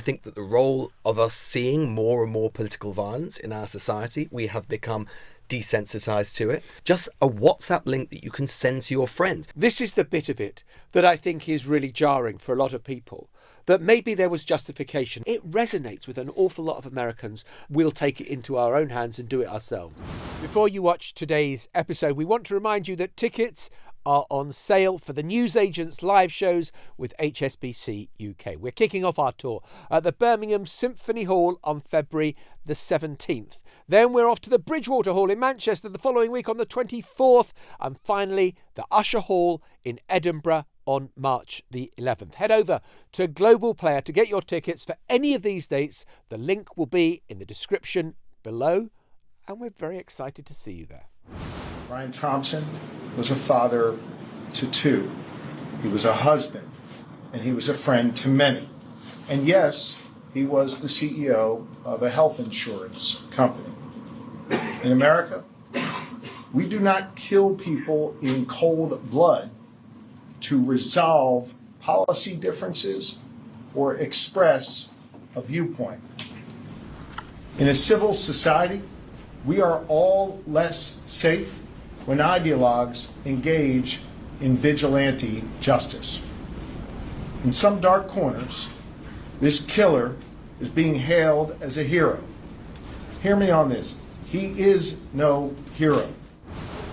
think that the role of us seeing more and more political violence in our society, we have become desensitized to it. Just a WhatsApp link that you can send to your friends. This is the bit of it that I think is really jarring for a lot of people, that maybe there was justification. It resonates with an awful lot of Americans. We'll take it into our own hands and do it ourselves. Before you watch today's episode, we want to remind you that tickets are on sale for the Newsagents live shows with HSBC UK. We're kicking off our tour at the Birmingham Symphony Hall on February the 17th. Then we're off to the Bridgewater Hall in Manchester the following week on the 24th. And finally, the Usher Hall in Edinburgh on March the 11th. Head over to Global Player to get your tickets for any of these dates. The link will be in the description below. And we're very excited to see you there. Brian Thompson was a father to two. He was a husband, and he was a friend to many. And yes, he was the CEO of a health insurance company. In America, we do not kill people in cold blood to resolve policy differences or express a viewpoint. In a civil society, we are all less safe when ideologues engage in vigilante justice. In some dark corners, this killer is being hailed as a hero. Hear me on this. He is no hero.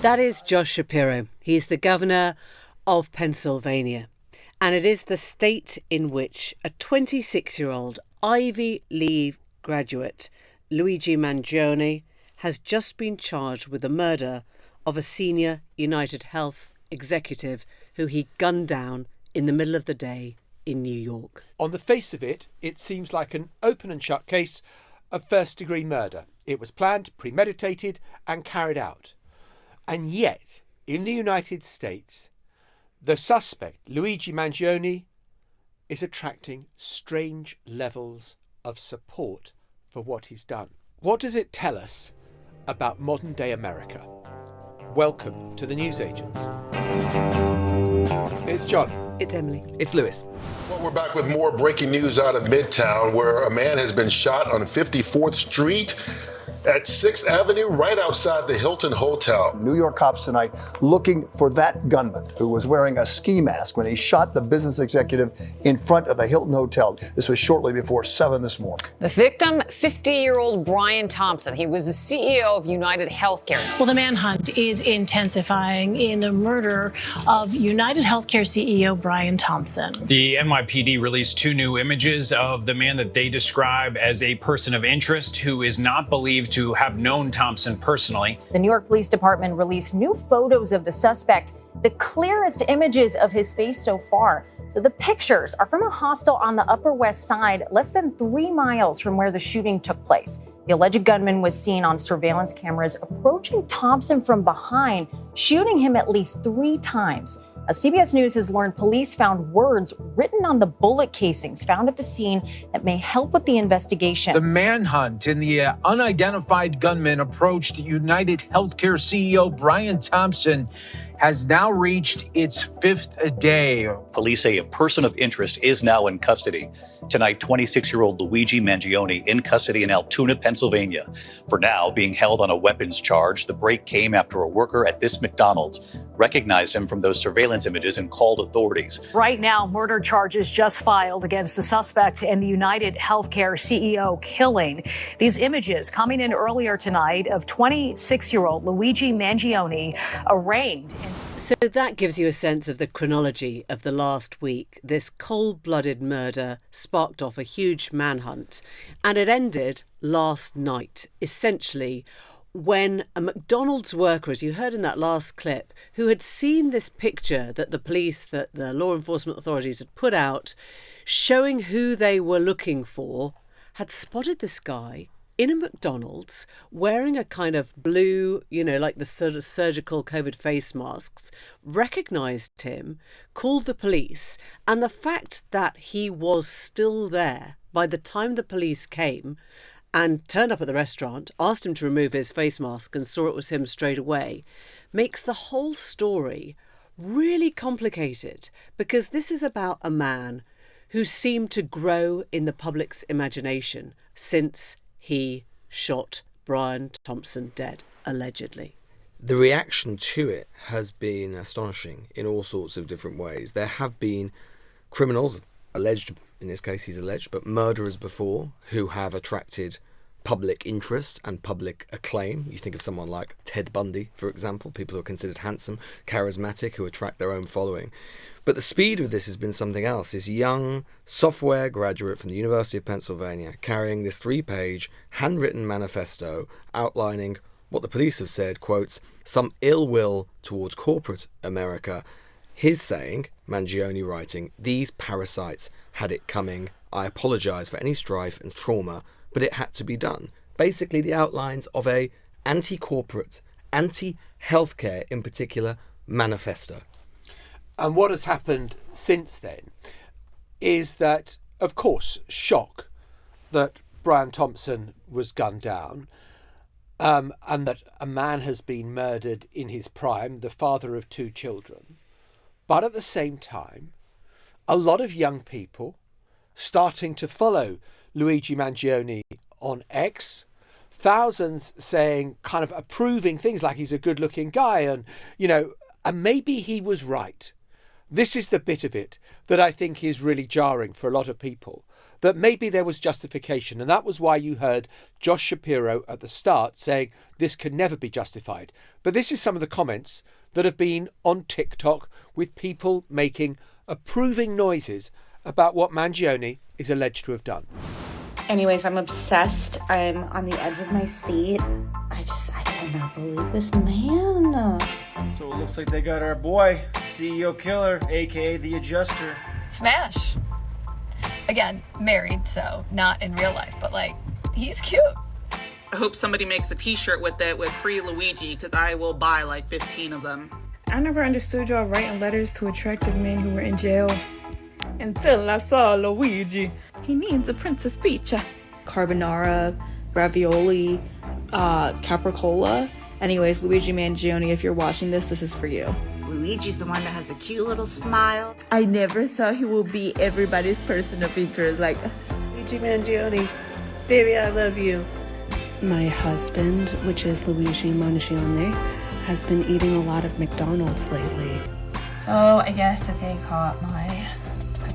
That is Josh Shapiro. He's the governor of Pennsylvania. And it is the state in which a 26-year-old Ivy League graduate, Luigi Mangione, has just been charged with the murder of a senior United Health executive who he gunned down in the middle of the day in New York. On the face of it, it seems like an open and shut case of first-degree murder. It was planned, premeditated, and carried out. And yet, in the United States, the suspect, Luigi Mangione, is attracting strange levels of support for what he's done. What does it tell us about modern-day America? Welcome to the Newsagents. It's John. It's Emily. It's Lewis. Well, we're back with more breaking news out of Midtown, where a man has been shot on 54th Street at 6th Avenue, right outside the Hilton Hotel. New York cops tonight looking for that gunman who was wearing a ski mask when he shot the business executive in front of the Hilton Hotel. This was shortly before 7 this morning. The victim, 50-year-old Brian Thompson. He was the CEO of United Healthcare. Well, the manhunt is intensifying in the murder of United Healthcare CEO Brian Thompson. The NYPD released 2 new images of the man that they describe as a person of interest who is not believed to have known Thompson personally. The New York Police Department released new photos of the suspect, the clearest images of his face so far. So the pictures are from a hostel on the Upper West Side, less than 3 miles from where the shooting took place. The alleged gunman was seen on surveillance cameras approaching Thompson from behind, shooting him at least 3 times. CBS News has learned police found words written on the bullet casings found at the scene that may help with the investigation. The manhunt in the unidentified gunman approached United Healthcare CEO Brian Thompson has now reached its 5th day. Police say a person of interest is now in custody. Tonight, 26-year-old Luigi Mangione in custody in Altoona, Pennsylvania. For now, being held on a weapons charge. The break came after a worker at this McDonald's recognized him from those surveillance images and called authorities. Right now, murder charges just filed against the suspect in the United Healthcare CEO killing. These images coming in earlier tonight of 26-year-old Luigi Mangione arraigned. So that gives you a sense of the chronology of the last week. This cold-blooded murder sparked off a huge manhunt, and it ended last night, essentially, when a McDonald's worker, as you heard in that last clip, who had seen this picture that the police, that the law enforcement authorities had put out, showing who they were looking for, had spotted this guy in a McDonald's wearing a kind of blue, like the sort of surgical COVID face masks, recognised him, called the police, and the fact that he was still there by the time the police came and turned up at the restaurant, asked him to remove his face mask and saw it was him straight away, makes the whole story really complicated, because this is about a man who seemed to grow in the public's imagination since he shot Brian Thompson dead, allegedly. The reaction to it has been astonishing in all sorts of different ways. There have been criminals, alleged, in this case he's alleged, but murderers before, who have attracted public interest and public acclaim. You think of someone like Ted Bundy, for example, people who are considered handsome, charismatic, who attract their own following. But the speed of this has been something else. This young software graduate from the University of Pennsylvania carrying this 3-page handwritten manifesto outlining what the police have said, quotes, some ill will towards corporate America. His saying, Mangione writing, these parasites had it coming. I apologise for any strife and trauma, but it had to be done. Basically the outlines of a anti-corporate, anti-healthcare in particular manifesto. And what has happened since then is that, of course, shock that Brian Thompson was gunned down, and that a man has been murdered in his prime, the father of 2 children. But at the same time, a lot of young people starting to follow Luigi Mangione on X, thousands saying, kind of approving things like he's a good-looking guy, and, you know, and maybe he was right. This is the bit of it that I think is really jarring for a lot of people, that maybe there was justification. And that was why you heard Josh Shapiro at the start saying this could never be justified. But this is some of the comments that have been on TikTok with people making approving noises about what Mangione is alleged to have done. Anyways, I'm obsessed. I'm on the edge of my seat. I cannot believe this man. So it looks like they got our boy, CEO Killer, aka the Adjuster. Smash. Again, married, so not in real life, but like, he's cute. I hope somebody makes a t-shirt with it with free Luigi, because I will buy like 15 of them. I never understood y'all writing letters to attractive men who were in jail. Until I saw Luigi. He needs a Princess Peach. Carbonara, ravioli, capricola. Anyways, Luigi Mangione, if you're watching this, this is for you. Luigi's the one that has a cute little smile. I never thought he would be everybody's person of interest. Like, Luigi Mangione, baby, I love you. My husband, which is Luigi Mangione, has been eating a lot of McDonald's lately. So I guess that they caught my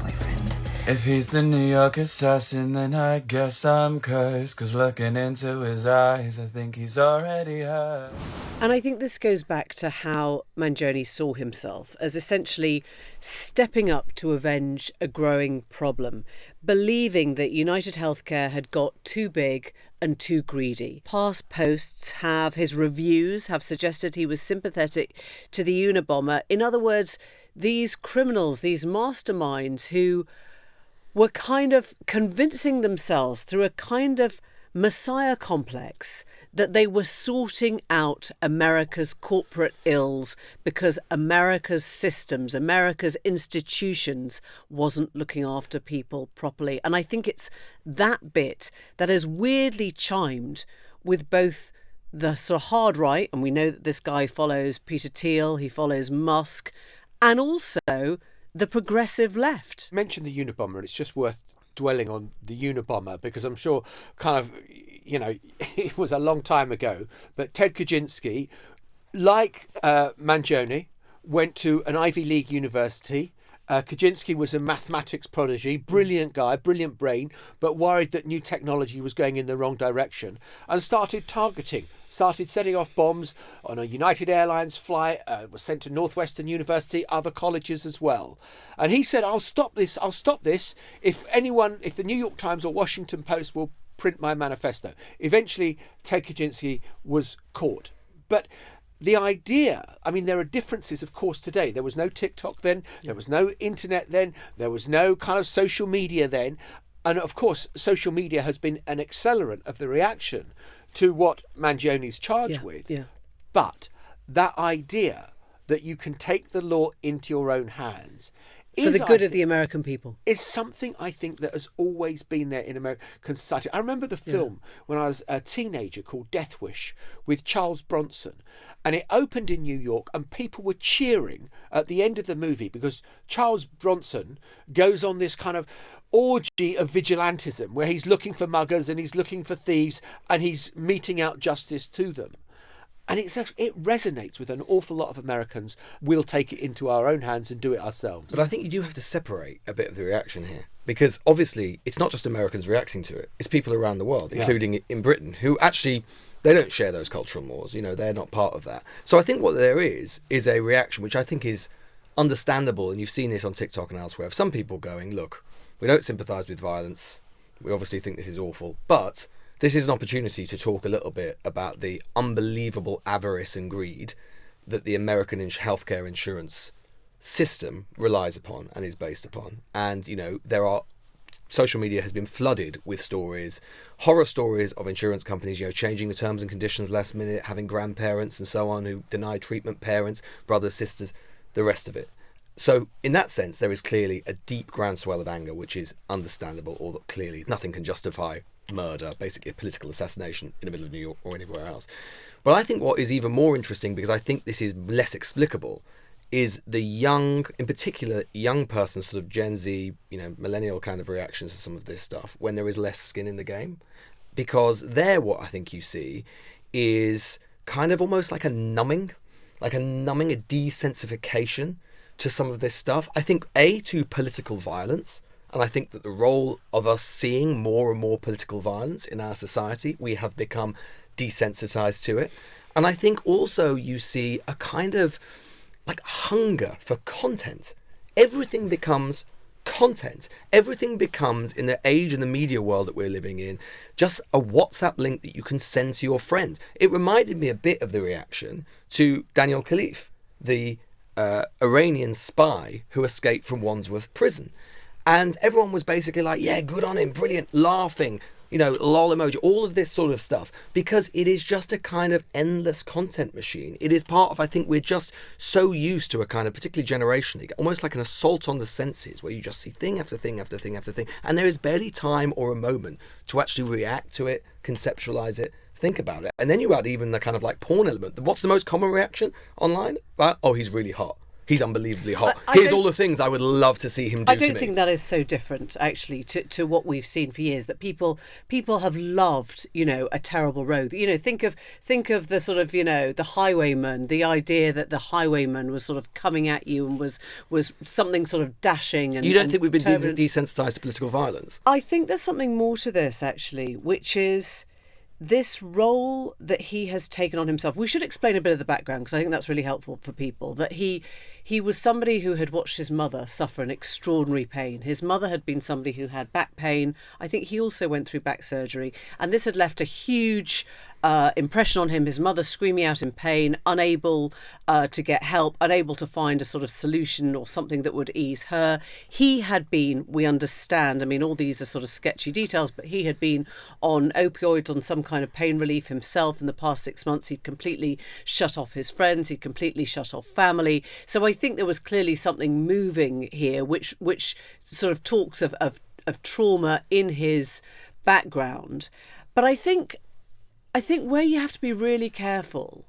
boyfriend. If he's the New York assassin, then I guess I'm cursed. 'Cause looking into his eyes, I think he's already hurt. And I think this goes back to how Mangione saw himself as essentially stepping up to avenge a growing problem, believing that United Healthcare had got too big and too greedy. Past posts his reviews have suggested he was sympathetic to the Unabomber. In other words, these criminals, these masterminds who were kind of convincing themselves through a kind of messiah complex that they were sorting out America's corporate ills because America's systems, America's institutions wasn't looking after people properly. And I think it's that bit that has weirdly chimed with both the sort of hard right, and we know that this guy follows Peter Thiel, he follows Musk, and also the progressive left. Mention the Unabomber, and it's just worth dwelling on the Unabomber because I'm sure kind of, you know, it was a long time ago, but Ted Kaczynski, like Mangione, went to an Ivy League university. Kaczynski was a mathematics prodigy, brilliant guy, brilliant brain, but worried that new technology was going in the wrong direction and started setting off bombs on a United Airlines flight, was sent to Northwestern University, other colleges as well. And he said, I'll stop this if the New York Times or Washington Post will print my manifesto. Eventually, Ted Kaczynski was caught. But the idea, I mean, there are differences, of course, today. There was no TikTok then, there was no internet then, there was no kind of social media then. And of course, social media has been an accelerant of the reaction to what Mangione's charged with. Yeah. But that idea that you can take the law into your own hands For the good of the American people. It's something I think that has always been there in American society. I remember the film when I was a teenager called Death Wish with Charles Bronson. And it opened in New York and people were cheering at the end of the movie because Charles Bronson goes on this kind of orgy of vigilantism where he's looking for muggers and he's looking for thieves and he's meting out justice to them. And it resonates with an awful lot of Americans. We'll take it into our own hands and do it ourselves. But I think you do have to separate a bit of the reaction here. Because obviously it's not just Americans reacting to it. It's people around the world, including in Britain, who actually, they don't share those cultural mores. You know, they're not part of that. So I think what there is a reaction, which I think is understandable. And you've seen this on TikTok and elsewhere, of some people going, look, we don't sympathise with violence. We obviously think this is awful. But this is an opportunity to talk a little bit about the unbelievable avarice and greed that the American healthcare insurance system relies upon and is based upon. And, you know, social media has been flooded with stories, horror stories of insurance companies, you know, changing the terms and conditions last minute, having grandparents and so on who deny treatment, parents, brothers, sisters, the rest of it. So in that sense, there is clearly a deep groundswell of anger, which is understandable, or that clearly nothing can justify murder, basically a political assassination in the middle of New York or anywhere else. But I think what is even more interesting, because I think this is less explicable, is the young, in particular, young person, sort of Gen Z, you know, millennial kind of reactions to some of this stuff when there is less skin in the game. Because there, what I think you see is kind of almost like a numbing, a desensification to some of this stuff. I think, to political violence. And I think that the role of us seeing more and more political violence in our society, we have become desensitized to it. And I think also you see a kind of like hunger for content. Everything becomes content. Everything becomes, in the age and the media world that we're living in, just a WhatsApp link that you can send to your friends. It reminded me a bit of the reaction to Daniel Khalif, the Iranian spy who escaped from Wandsworth prison. And everyone was basically like, yeah, good on him, brilliant, laughing, you know, lol emoji, all of this sort of stuff, because it is just a kind of endless content machine. It is part of, I think we're just so used to a kind of, particularly generationally, almost like an assault on the senses, where you just see thing after thing after thing after thing, and there is barely time or a moment to actually react to it, conceptualize it, think about it. And then you add even the kind of like porn element. What's the most common reaction online? Oh, he's really hot. He's unbelievably hot. Here's all the things I would love to see him do. I don't think that is so different, actually, to what we've seen for years. That people have loved, you know, a terrible road. You know, think of the sort of, you know, the highwayman. The idea that the highwayman was sort of coming at you and was something sort of dashing. And you don't think we've been desensitized to political violence? I think there's something more to this, actually, which is this role that he has taken on himself. We should explain a bit of the background, because I think that's really helpful for people. That he was somebody who had watched his mother suffer an extraordinary pain. His mother had been somebody who had back pain. I think he also went through back surgery, and this had left a huge impression on him. His mother screaming out in pain, unable to get help, unable to find a sort of solution or something that would ease her. He had been, we understand, I mean, all these are sort of sketchy details, but he had been on opioids, on some kind of pain relief himself in the past 6 months. He'd completely shut off his friends. He'd completely shut off family. So I think there was clearly something moving here, which sort of talks of trauma in his background. But I think where you have to be really careful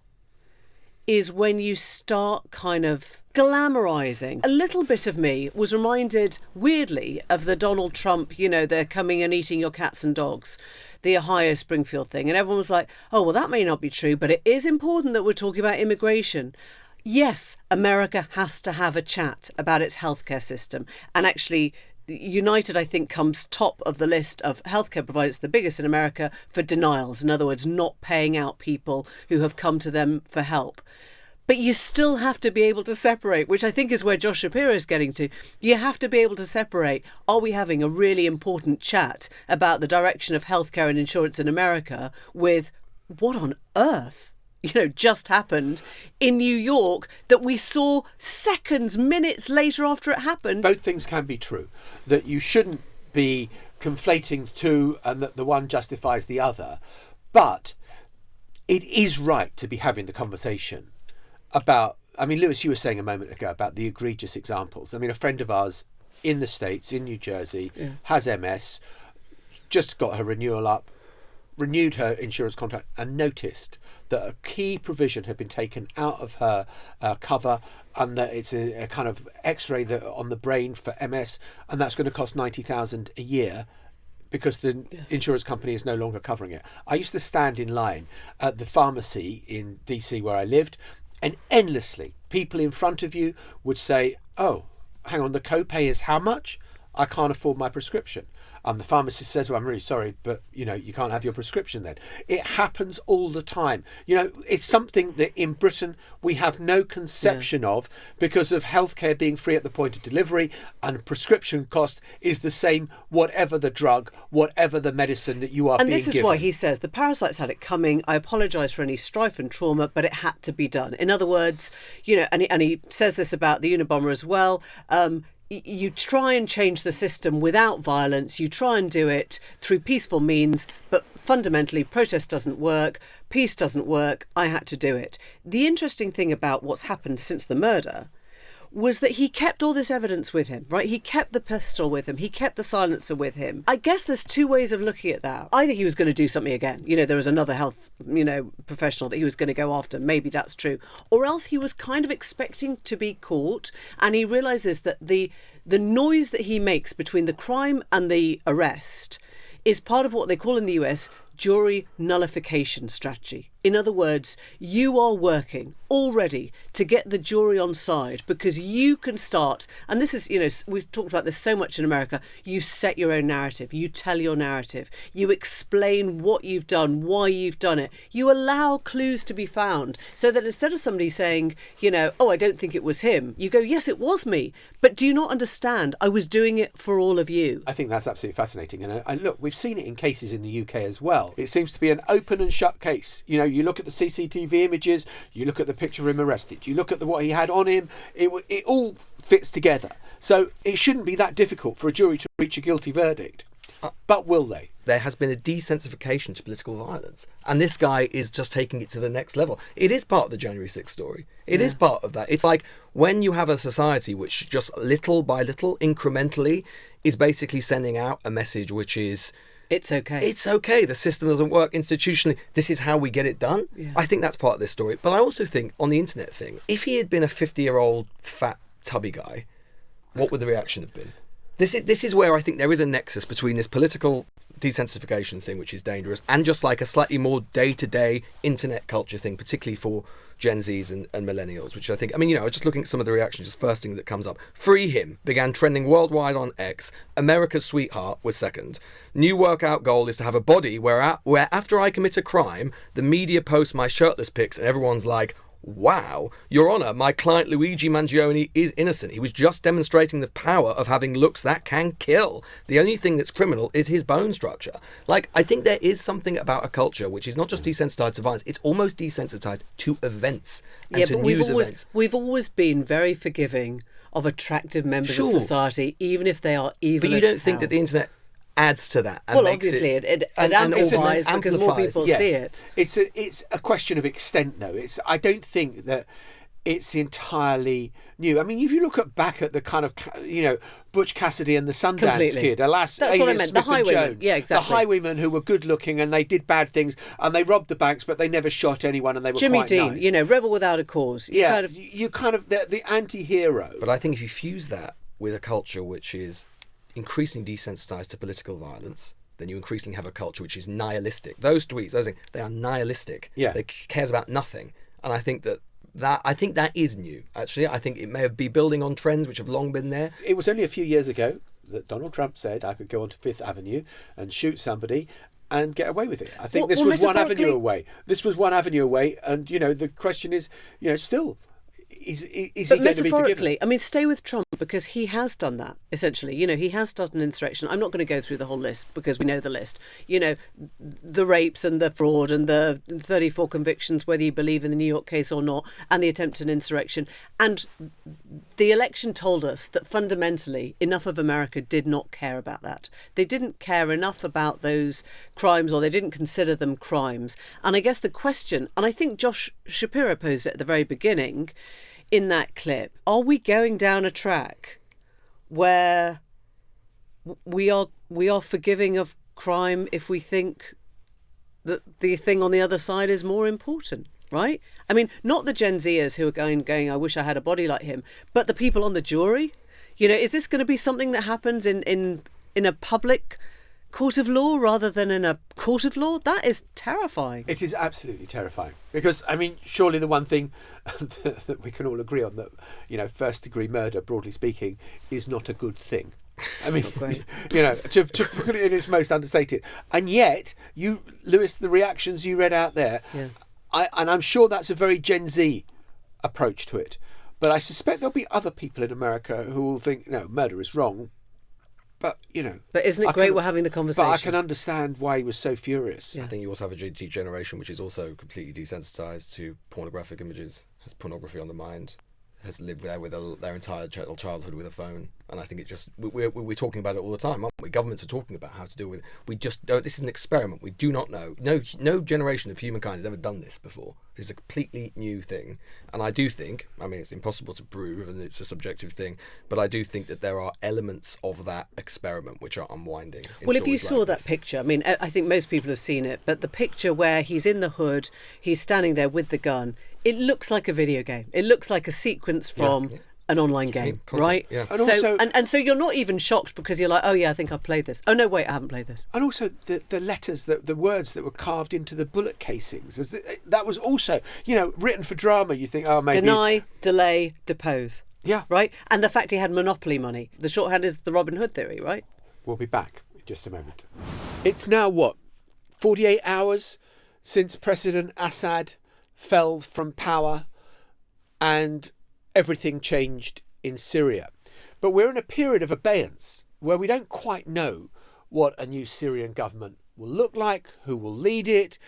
is when you start kind of glamorising. A little bit of me was reminded, weirdly, of the Donald Trump, you know, they're coming and eating your cats and dogs, the Ohio Springfield thing. And everyone was like, oh, well, that may not be true, but it is important that we're talking about immigration. Yes, America has to have a chat about its healthcare system. And actually, United, I think, comes top of the list of healthcare providers, the biggest in America, for denials. In other words, not paying out people who have come to them for help. But you still have to be able to separate, which I think is where Josh Shapiro is getting to. You have to be able to separate, are we having a really important chat about the direction of healthcare and insurance in America, with what on earth, you know, just happened in New York that we saw seconds, minutes later after it happened. Both things can be true, that you shouldn't be conflating two and that the one justifies the other. But it is right to be having the conversation about I mean, Lewis, you were saying a moment ago about the egregious examples. I mean, a friend of ours in the States, in New Jersey, has MS, just got her renewal up, renewed her insurance contract, and noticed that a key provision had been taken out of her cover, and that it's a kind of X-ray on the brain for MS, and that's going to cost $90,000 a year because the insurance company is no longer covering it. I used to stand in line at the pharmacy in DC where I lived, and endlessly people in front of you would say, "Oh, hang on, the copay is how much? I can't afford my prescription." The pharmacist says, "Well, I'm really sorry, but you can't have your prescription then." It happens all the time. It's something that in Britain we have no conception of because of healthcare being free at the point of delivery, and prescription cost is the same whatever the drug, whatever the medicine that you are being given. And this is why he says the parasites had it coming. I apologise for any strife and trauma, but it had to be done. In other words, and he says this about the Unabomber as well. You try and change the system without violence. You try and do it through peaceful means, but fundamentally protest doesn't work, peace doesn't work. I had to do it. The interesting thing about what's happened since the murder was that he kept all this evidence with him, right? He kept the pistol with him. He kept the silencer with him. I guess there's two ways of looking at that. Either he was going to do something again. There was another health, professional that he was going to go after. Maybe that's true. Or else he was kind of expecting to be caught, and he realises that the noise that he makes between the crime and the arrest is part of what they call in the US jury nullification strategy. In other words, you are working already to get the jury on side because you can start, and this is, we've talked about this so much in America, you set your own narrative, you tell your narrative, you explain what you've done, why you've done it, you allow clues to be found so that instead of somebody saying, "Oh, I don't think it was him," you go, "Yes, it was me, but do you not understand? I was doing it for all of you." I think that's absolutely fascinating. And look, we've seen it in cases in the UK as well. It seems to be an open and shut case. You look at the CCTV images, you look at the picture of him arrested, you look at what he had on him, it all fits together. So it shouldn't be that difficult for a jury to reach a guilty verdict. But will they? There has been a desensification to political violence, and this guy is just taking it to the next level. It is part of the January 6th story. It is part of that. It's like when you have a society which just little by little, incrementally, is basically sending out a message which is, it's okay. It's okay. The system doesn't work institutionally. This is how we get it done. Yeah. I think that's part of this story. But I also think on the internet thing, if he had been a 50-year-old fat tubby guy, what would the reaction have been? This is where I think there is a nexus between this political desensification thing, which is dangerous, and just like a slightly more day-to-day internet culture thing, particularly for Gen Zs and millennials, which I think, just looking at some of the reactions, just first thing that comes up. Free him began trending worldwide on X. America's sweetheart was second. New workout goal is to have a body where after I commit a crime, the media posts my shirtless pics and everyone's like, "Wow, Your Honour, my client Luigi Mangione is innocent. He was just demonstrating the power of having looks that can kill. The only thing that's criminal is his bone structure." I think there is something about a culture which is not just desensitised to violence, it's almost desensitised to events and to news events. We've always been very forgiving of attractive members of society, even if they are evil. But you don't think that the internet adds to that? And obviously it amplifies because more people see it. It's a question of extent, though. I don't think that it's entirely new. I mean, if you look back at the kind of, Butch Cassidy and the Sundance Kid, that's what I meant. The highwaymen, exactly. The highwaymen who were good looking and they did bad things and they robbed the banks, but they never shot anyone and they were Jimmy quite Dean, nice. Rebel without a cause. You the anti-hero. But I think if you fuse that with a culture which is increasingly desensitised to political violence, then you increasingly have a culture which is nihilistic. Those tweets, those things, they are nihilistic. Yeah. They cares about nothing. And I think that is new, actually. I think it may be building on trends which have long been there. It was only a few years ago that Donald Trump said I could go onto Fifth Avenue and shoot somebody and get away with it. I think this was one avenue away. And, the question is, still, is he going to be forgiven? I mean, stay with Trump because he has done that, essentially. He has done an insurrection. I'm not going to go through the whole list because we know the list. The rapes and the fraud and the 34 convictions, whether you believe in the New York case or not, and the attempted insurrection. And the election told us that fundamentally enough of America did not care about that. They didn't care enough about those crimes, or they didn't consider them crimes. And I guess the question, and I think Josh Shapiro posed it at the very beginning, in that clip, are we going down a track where we are forgiving of crime if we think that the thing on the other side is more important, right? I mean, not the Gen Zers who are going, I wish I had a body like him, but the people on the jury. You know, is this going to be something that happens in a public court of law rather than in a court of law? That is terrifying. It is absolutely terrifying because, I mean, surely the one thing that we can all agree on, that, you know, first degree murder, broadly speaking, is not a good thing. I mean, you know, to put it in its most understated. And yet, Lewis, the reactions you read out there, and I'm sure that's a very Gen Z approach to it. But I suspect there'll be other people in America who will think, no, murder is wrong. But, you know. But isn't it great we're having the conversation? But I can understand why he was so furious. I think you also have a generation which is also completely desensitized to pornographic images, has pornography on the mind, has lived there with their entire childhood with a phone. And I think it just, we're talking about it all the time, aren't we? Governments are talking about how to deal with it. We just don't, this is an experiment. We do not know. No generation of humankind has ever done this before. This is a completely new thing. And I do think, I mean, it's impossible to prove and it's a subjective thing, but I do think that there are elements of that experiment which are unwinding. Well, if you saw that picture, I mean, I think most people have seen it, but the picture where he's in the hood, he's standing there with the gun, it looks like a video game. It looks like a sequence from an online game, right? Yeah. And so you're not even shocked because you're like, oh yeah, I think I've played this. Oh no, wait, I haven't played this. And also the letters, the words that were carved into the bullet casings, that was also, you know, written for drama. You think, oh, maybe deny, delay, depose. Yeah. Right? And the fact he had monopoly money. The shorthand is the Robin Hood theory, right? We'll be back in just a moment. It's now, 48 hours since President Assad fell from power and everything changed in Syria. But we're in a period of abeyance where we don't quite know what a new Syrian government will look like, who will lead it,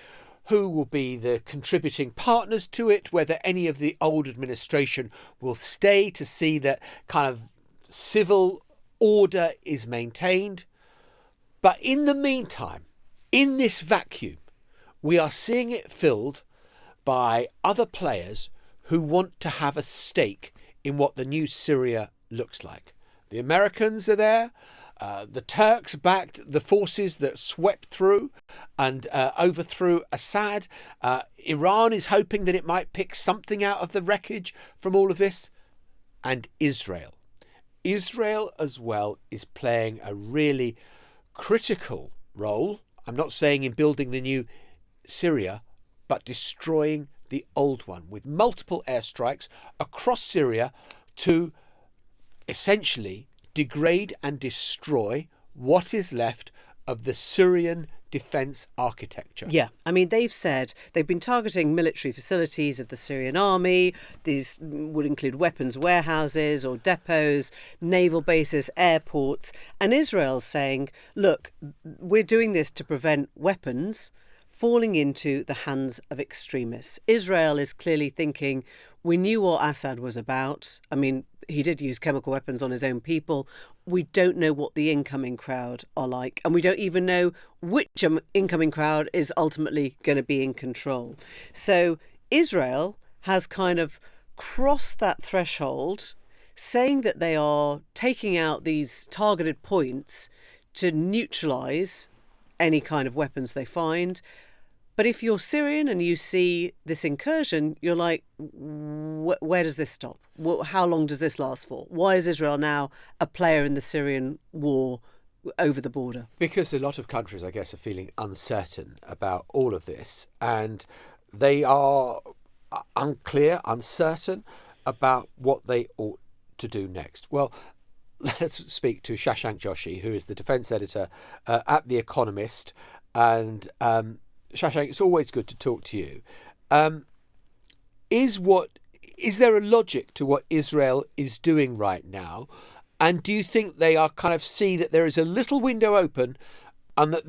who will be the contributing partners to it, whether any of the old administration will stay to see that kind of civil order is maintained. But in the meantime, in this vacuum, we are seeing it filled by other players who want to have a stake in what the new Syria looks like. The Americans are there. The Turks backed the forces that swept through and overthrew Assad. Iran is hoping that it might pick something out of the wreckage from all of this. And Israel. Israel as well is playing a really critical role. I'm not saying in building the new Syria, but destroying the old one with multiple airstrikes across Syria to essentially degrade and destroy what is left of the Syrian defence architecture. Yeah, I mean, they've said they've been targeting military facilities of the Syrian army. These would include weapons warehouses or depots, naval bases, airports. And Israel's saying, look, we're doing this to prevent weapons falling into the hands of extremists. Israel is clearly thinking, we knew what Assad was about. I mean, he did use chemical weapons on his own people. We don't know what the incoming crowd are like. And we don't even know which incoming crowd is ultimately going to be in control. So Israel has kind of crossed that threshold, saying that they are taking out these targeted points to neutralise any kind of weapons they find. But if you're Syrian and you see this incursion, you're like, where does this stop? How long does this last for? Why is Israel now a player in the Syrian war over the border? Because a lot of countries, I guess, are feeling uncertain about all of this. And they are unclear, uncertain about what they ought to do next. Well, let's speak to Shashank Joshi, who is the defence editor at The Economist. And Shashank, it's always good to talk to you. Is there a logic to what Israel is doing right now? And do you think they are kind of see that there is a little window open and that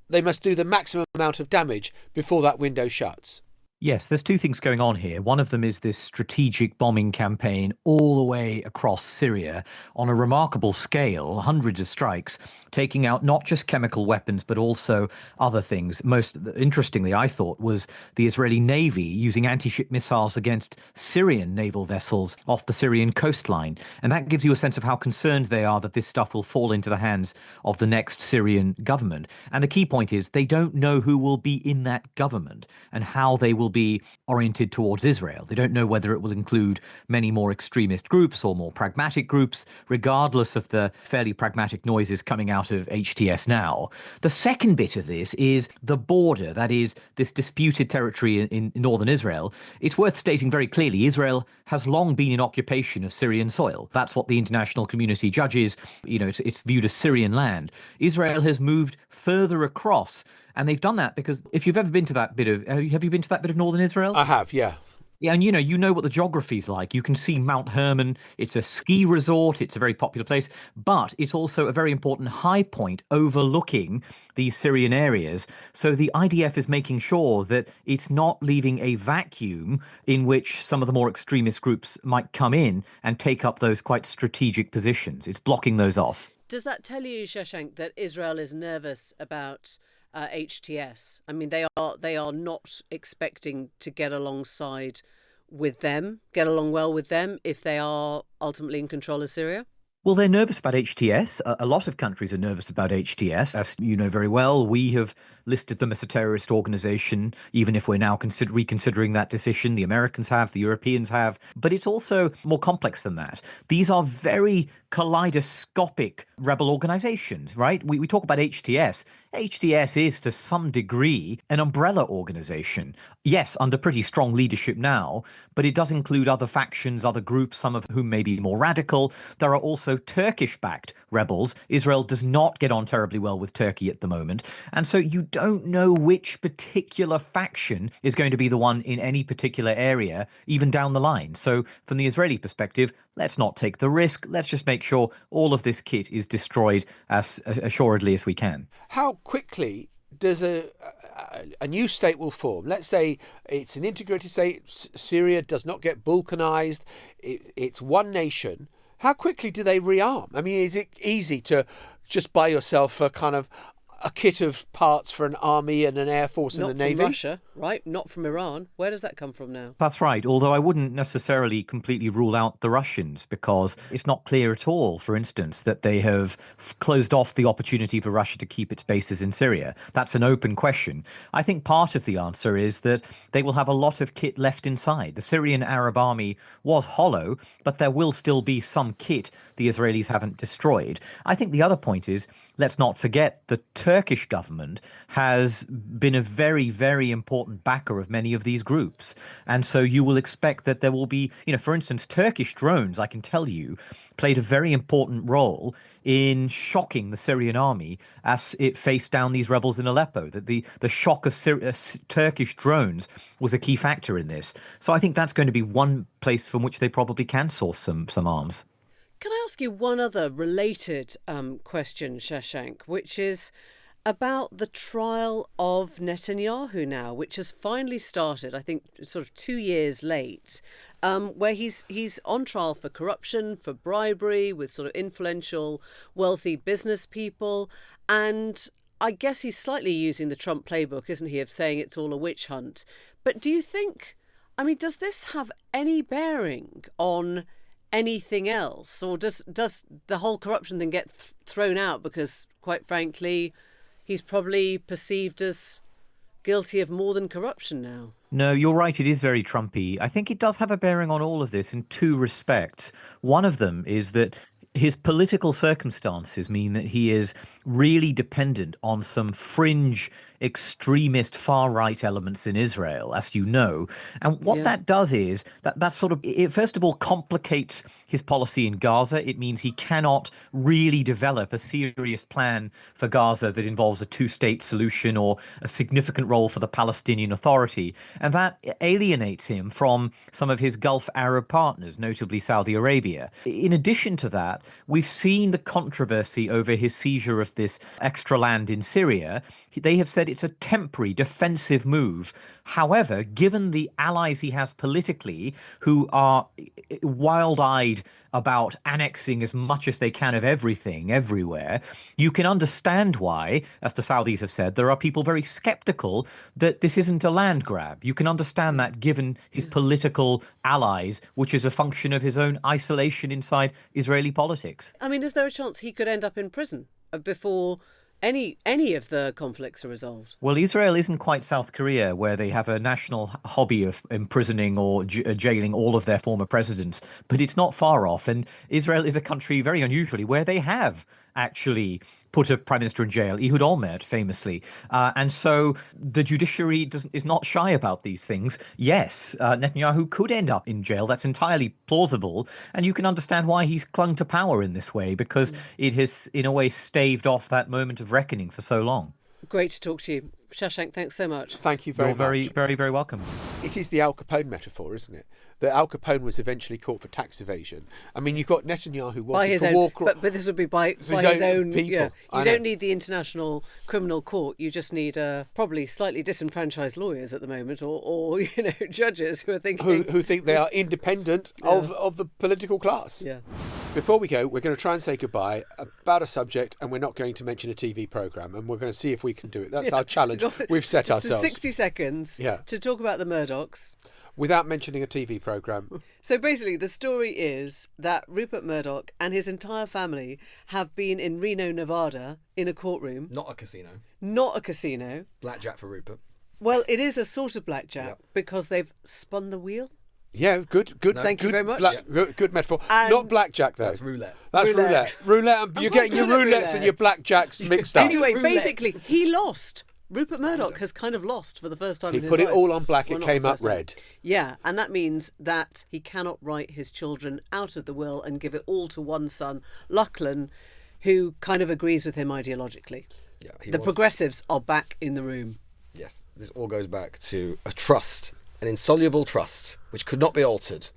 they must do the maximum amount of damage before that window shuts? Yes, there's two things going on here. One of them is this strategic bombing campaign all the way across Syria on a remarkable scale, hundreds of strikes, taking out not just chemical weapons, but also other things. Most interestingly, I thought, was the Israeli Navy using anti-ship missiles against Syrian naval vessels off the Syrian coastline. And that gives you a sense of how concerned they are that this stuff will fall into the hands of the next Syrian government. And the key point is they don't know who will be in that government and how they will be oriented towards Israel. They don't know whether it will include many more extremist groups or more pragmatic groups, regardless of the fairly pragmatic noises coming out of HTS now. The second bit of this is the border, that is, this disputed territory in northern Israel. It's worth stating very clearly, Israel has long been in occupation of Syrian soil. That's what the international community judges. It's viewed as Syrian land. Israel has moved further across. And they've done that because if you've ever been to that bit of, have you been to that bit of northern Israel? I have, yeah. Yeah, and you know what the geography's like. You can see Mount Hermon. It's a ski resort. It's a very popular place, but it's also a very important high point overlooking these Syrian areas. So the IDF is making sure that it's not leaving a vacuum in which some of the more extremist groups might come in and take up those quite strategic positions. It's blocking those off. Does that tell you, Shashank, that Israel is nervous about HTS? I mean, they are not expecting to get along well with them if they are ultimately in control of Syria? Well, they're nervous about HTS. A lot of countries are nervous about HTS. As you know very well, we have listed them as a terrorist organization, even if we're now reconsidering that decision. The Americans have, the Europeans have. But it's also more complex than that. These are very kaleidoscopic rebel organizations, right? We talk about HTS. HTS is, to some degree, an umbrella organization. Yes, under pretty strong leadership now, but it does include other factions, other groups, some of whom may be more radical. There are also Turkish-backed rebels. Israel does not get on terribly well with Turkey at the moment. And so you don't know which particular faction is going to be the one in any particular area, even down the line. So from the Israeli perspective, let's not take the risk. Let's just make sure all of this kit is destroyed as assuredly as we can. How quickly does a new state will form? Let's say it's an integrated state. Syria does not get balkanized. It's one nation. How quickly do they rearm? I mean, is it easy to just buy yourself a kind of a kit of parts for an army and an air force and a navy? Not from Russia, right? Not from Iran. Where does that come from now? That's right, although I wouldn't necessarily completely rule out the Russians, because it's not clear at all, for instance, that they have closed off the opportunity for Russia to keep its bases in Syria. That's an open question. I think part of the answer is that they will have a lot of kit left inside. The Syrian Arab army was hollow, but there will still be some kit the Israelis haven't destroyed. I think the other point is, let's not forget the Turkish government has been a very, very important backer of many of these groups. And so you will expect that there will be, for instance, Turkish drones, I can tell you, played a very important role in shocking the Syrian army as it faced down these rebels in Aleppo. That the shock of Turkish drones was a key factor in this. So I think that's going to be one place from which they probably can source some arms. Can I ask you one other related question, Shashank, which is about the trial of Netanyahu now, which has finally started, I think, sort of 2 years late, where he's on trial for corruption, for bribery with sort of influential, wealthy business people. And I guess he's slightly using the Trump playbook, isn't he, of saying it's all a witch hunt. But do you think, does this have any bearing on anything else, or does the whole corruption thing get thrown out because, quite frankly, he's probably perceived as guilty of more than corruption now? No, you're right. It is very Trumpy. I think it does have a bearing on all of this in two respects. One of them is that his political circumstances mean that he is really dependent on some fringe extremist far-right elements in Israel, as you know. And what that does is that sort of, it first of all complicates his policy in Gaza. It means he cannot really develop a serious plan for Gaza that involves a two-state solution or a significant role for the Palestinian Authority. And that alienates him from some of his Gulf Arab partners, notably Saudi Arabia. In addition to that, we've seen the controversy over his seizure of this extra land in Syria. They have said it's a temporary defensive move. However, given the allies he has politically, who are wild-eyed about annexing as much as they can of everything, everywhere, you can understand why, as the Saudis have said, there are people very skeptical that this isn't a land grab. You can understand that given his political allies, which is a function of his own isolation inside Israeli politics. I mean, is there a chance he could end up in prison before any of the conflicts are resolved? Well, Israel isn't quite South Korea, where they have a national hobby of imprisoning or jailing all of their former presidents, but it's not far off. And Israel is a country, very unusually, where they have actually put a prime minister in jail, Ehud Olmert, famously. And so the judiciary is not shy about these things. Yes, Netanyahu could end up in jail. That's entirely plausible. And you can understand why he's clung to power in this way, because it has, in a way, staved off that moment of reckoning for so long. Great to talk to you. Shashank, thanks so much. Thank you very much. You're very, very welcome. It is the Al Capone metaphor, isn't it? That Al Capone was eventually caught for tax evasion. I mean, you've got Netanyahu wanting for war crimes. But this would be by his own people. Yeah. You don't need the International Criminal Court. You just need probably slightly disenfranchised lawyers at the moment, or judges who are thinking who think they are independent of the political class. Yeah. Before we go, we're going to try and say goodbye about a subject, and we're not going to mention a TV programme, and we're going to see if we can do it. That's our challenge we've set ourselves. 60 seconds to talk about the Murdochs. Without mentioning a TV programme. So basically, the story is that Rupert Murdoch and his entire family have been in Reno, Nevada, in a courtroom. Not a casino. Not a casino. Blackjack for Rupert. Well, it is a sort of blackjack because they've spun the wheel. Yeah, good. Thank you very much. Good metaphor. And not blackjack, though. That's roulette. That's roulette. Roulette. You're getting your roulettes and your blackjacks mixed up. Anyway, basically, he lost. Rupert Murdoch has kind of lost for the first time in his life. He put it all on black, it came up red. Yeah, and that means that he cannot write his children out of the will and give it all to one son, Lachlan, who kind of agrees with him ideologically. Yeah, the progressives are back in the room. Yes, this all goes back to a trust, an insoluble trust, which could not be altered,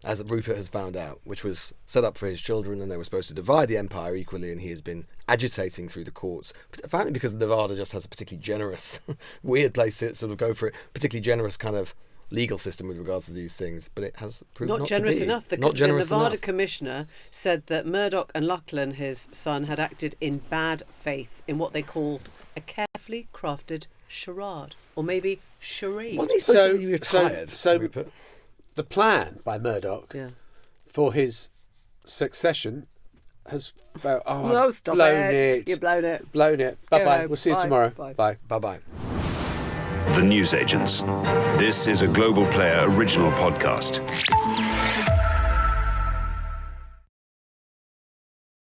as Rupert has found out, which was set up for his children, and they were supposed to divide the empire equally, and he has been agitating through the courts, apparently because Nevada just has a particularly generous, weird place to sort of go for it, particularly generous kind of legal system with regards to these things, but it has proved not generous to be. enough. The Nevada commissioner said that Murdoch and Lachlan, his son, had acted in bad faith in what they called a carefully crafted charade, or maybe charade. Wasn't he supposed to be retired? So the plan by Murdoch for his succession has blown it. You've blown it. Blown it. Bye-bye. We'll see you tomorrow. Bye. Bye-bye. The Newsagents. This is a Global Player original podcast.